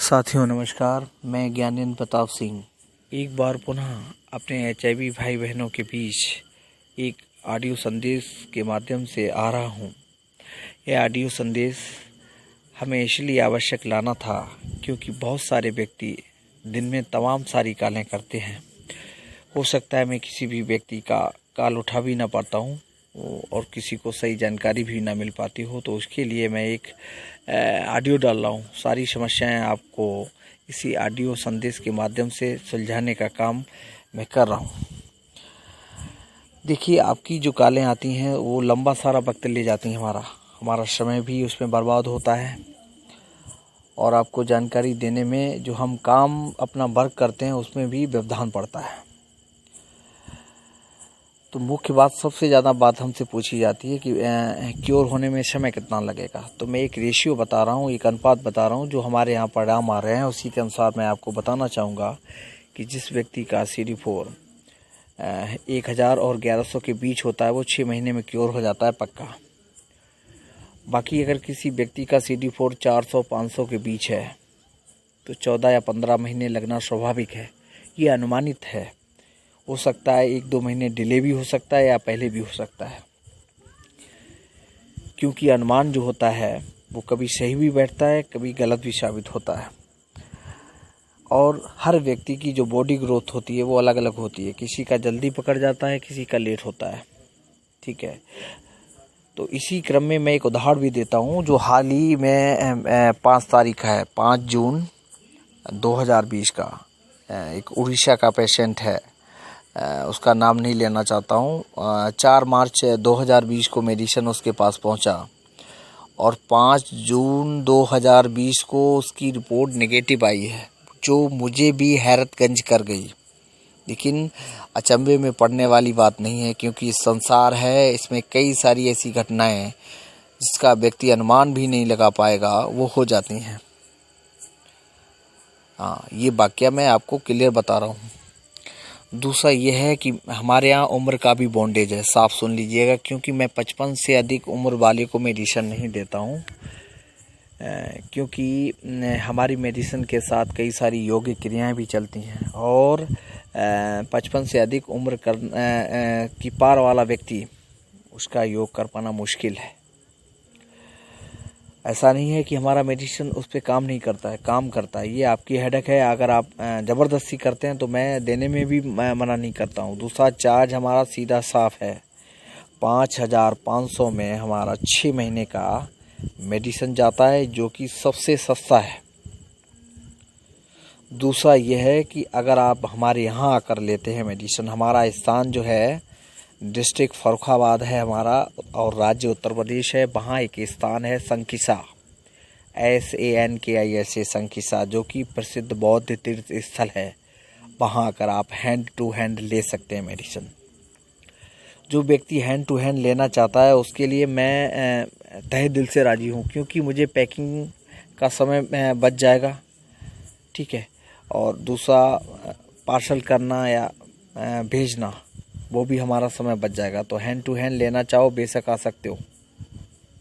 साथियों नमस्कार, मैं ज्ञानेंद्र प्रताप सिंह एक बार पुनः अपने HIV भाई बहनों के बीच एक ऑडियो संदेश के माध्यम से आ रहा हूँ। यह ऑडियो संदेश हमें इसलिए आवश्यक लाना था क्योंकि बहुत सारे व्यक्ति दिन में तमाम सारी कॉलें करते हैं। हो सकता है मैं किसी भी व्यक्ति का कॉल उठा भी ना पाता हूँ और किसी को सही जानकारी भी ना मिल पाती हो, तो उसके लिए मैं एक ऑडियो डाल रहा हूँ। सारी समस्याएं आपको इसी ऑडियो संदेश के माध्यम से सुलझाने का काम मैं कर रहा हूँ। देखिए, आपकी जो कॉलें आती हैं वो लंबा सारा वक्त ले जाती हैं, हमारा समय भी उसमें बर्बाद होता है और आपको जानकारी देने में जो हम काम अपना वर्क करते हैं उसमें भी व्यवधान पड़ता है। तो मुख्य बात, सबसे ज़्यादा बात हमसे पूछी जाती है कि क्योर होने में समय कितना लगेगा। तो मैं एक रेशियो बता रहा हूँ, एक अनुपात बता रहा हूँ जो हमारे यहाँ परिणाम आ रहे हैं, उसी के अनुसार मैं आपको बताना चाहूँगा कि जिस व्यक्ति का CD4 1000 और 1100 के बीच होता है वो 6 महीने में क्योर हो जाता है पक्का। बाकी अगर किसी व्यक्ति का CD4 400-500 के बीच है तो 14 या 15 महीने लगना स्वाभाविक है। ये अनुमानित है, हो सकता है 1-2 महीने डिले भी हो सकता है या पहले भी हो सकता है, क्योंकि अनुमान जो होता है वो कभी सही भी बैठता है, कभी गलत भी साबित होता है। और हर व्यक्ति की जो बॉडी ग्रोथ होती है वो अलग अलग होती है, किसी का जल्दी पकड़ जाता है, किसी का लेट होता है। ठीक है, तो इसी क्रम में मैं एक उदाहरण भी देता हूँ जो हाल ही में 5 तारीख है, 5 जून 2020 का एक उड़ीसा का पेशेंट है, उसका नाम नहीं लेना चाहता हूँ। 4 मार्च 2020 को मेडिसिन उसके पास पहुँचा और 5 जून 2020 को उसकी रिपोर्ट नेगेटिव आई है, जो मुझे भी हैरतगंज कर गई। लेकिन अचंभे में पड़ने वाली बात नहीं है, क्योंकि संसार है, इसमें कई सारी ऐसी घटनाएं जिसका व्यक्ति अनुमान भी नहीं लगा पाएगा वो हो जाती हैं। हाँ, ये वाकया मैं आपको क्लियर बता रहा हूँ। दूसरा ये है कि हमारे यहाँ उम्र का भी बॉन्डेज है, साफ सुन लीजिएगा, क्योंकि मैं 55 से अधिक उम्र वाले को मेडिसिन नहीं देता हूँ, क्योंकि हमारी मेडिसिन के साथ कई सारी योग्य क्रियाएं भी चलती हैं और 55 से अधिक उम्र की पार वाला व्यक्ति उसका योग कर पाना मुश्किल है। ऐसा नहीं है कि हमारा मेडिसिन उस पर काम नहीं करता है, काम करता है। ये आपकी हेडेक है, अगर आप ज़बरदस्ती करते हैं तो मैं देने में भी मना नहीं करता हूँ। दूसरा, चार्ज हमारा सीधा साफ है, 5500 में हमारा 6 महीने का मेडिसिन जाता है, जो कि सबसे सस्ता है। दूसरा यह है कि अगर आप हमारे यहाँ आकर लेते हैं मेडिसिन, हमारा स्थान जो है डिस्ट्रिक्ट फर्रुखाबाद है हमारा और राज्य उत्तर प्रदेश है। वहाँ एक स्थान है संकिसा, SANKISA संकिसा, जो कि प्रसिद्ध बौद्ध तीर्थ स्थल है। वहाँ आकर आप हैंड टू हैंड ले सकते हैं मेडिसिन। जो व्यक्ति हैंड टू हैंड लेना चाहता है उसके लिए मैं तहे दिल से राज़ी हूँ, क्योंकि मुझे पैकिंग का समय बच जाएगा। ठीक है, और दूसरा पार्सल करना या भेजना वो भी हमारा समय बच जाएगा। तो हैंड टू हैंड लेना चाहो बेशक आ सकते हो,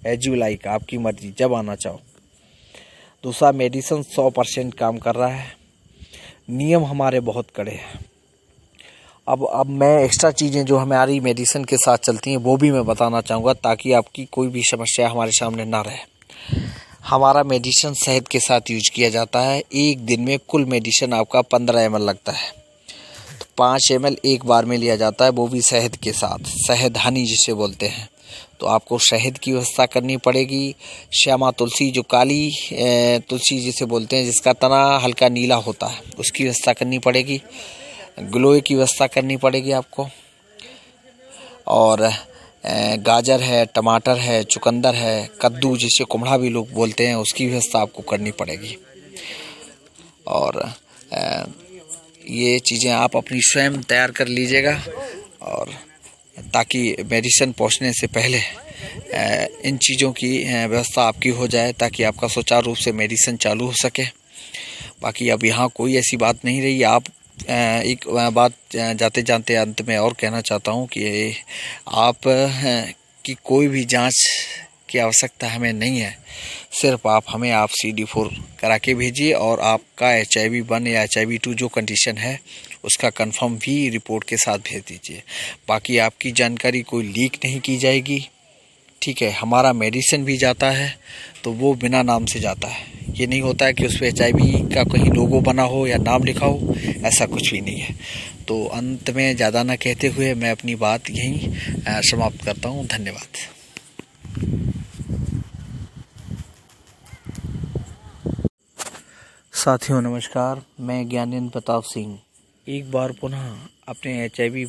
एज यू लाइक, आपकी मर्जी, जब आना चाहो। दूसरा, मेडिसिन 100% काम कर रहा है, नियम हमारे बहुत कड़े हैं। अब मैं एक्स्ट्रा चीज़ें जो हमारी मेडिसिन के साथ चलती हैं वो भी मैं बताना चाहूँगा, ताकि आपकी कोई भी समस्या हमारे सामने ना रहे। हमारा मेडिसिन शहद के साथ यूज किया जाता है। एक दिन में कुल मेडिसिन आपका 15 ml लगता है, तो 5 ml एक बार में लिया जाता है, वो भी शहद के साथ, शहद हनी जिसे बोलते हैं। तो आपको शहद की व्यवस्था करनी पड़ेगी। श्यामा तुलसी, जो काली तुलसी जिसे बोलते हैं, जिसका तना हल्का नीला होता है, उसकी व्यवस्था करनी पड़ेगी। ग्लोए की व्यवस्था करनी पड़ेगी आपको। और गाजर है, टमाटर है, चुकंदर है, कद्दू जिसे कुम्हड़ा भी लोग बोलते हैं, उसकी व्यवस्था आपको करनी पड़ेगी। और ये चीज़ें आप अपनी स्वयं तैयार कर लीजिएगा, और ताकि मेडिसिन पहुंचने से पहले इन चीज़ों की व्यवस्था आपकी हो जाए, ताकि आपका सुचारू रूप से मेडिसिन चालू हो सके। बाकी अब यहाँ कोई ऐसी बात नहीं रही। आप एक बात जाते जाते अंत में और कहना चाहता हूँ कि आप की कोई भी जांच की आवश्यकता हमें नहीं है। सिर्फ आप हमें CD4 करा के भेजिए और आपका HIV-1 या HIV-2 जो कंडीशन है उसका कंफर्म भी रिपोर्ट के साथ भेज दीजिए। बाकी आपकी जानकारी कोई लीक नहीं की जाएगी, ठीक है। हमारा मेडिसिन भी जाता है तो वो बिना नाम से जाता है। ये नहीं होता है कि उस पर HIV का कहीं लोगो बना हो या नाम लिखा हो, ऐसा कुछ भी नहीं है। तो अंत में ज़्यादा ना कहते हुए मैं अपनी बात यहीं समाप्त करता हूँ। धन्यवाद। साथियों नमस्कार, मैं ज्ञानेंद्र प्रताप सिंह एक बार पुनः अपने HIV